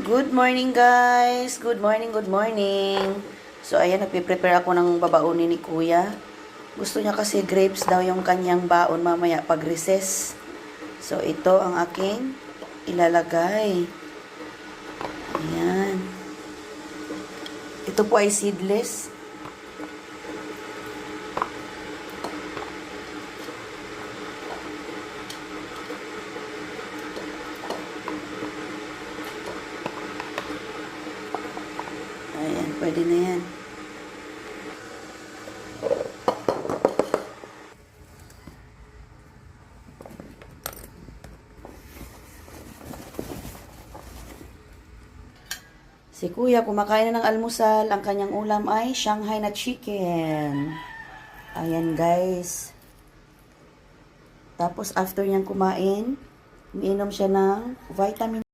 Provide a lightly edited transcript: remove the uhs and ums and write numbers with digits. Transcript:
Good morning guys! Good morning, good morning! So ayan, nagpe-prepare ako ng babaunin ni Kuya. Gusto niya kasi grapes daw yung kanyang baon mamaya pag recess. So ito ang aking ilalagay. Ayan. Ito po ay seedless. Ayan, pwede na yan. Si Kuya kumakain na ng almusal. Ang kanyang ulam ay Shanghai na chicken. Ayan guys. Tapos after niyang kumain, umiinom siya ng vitamin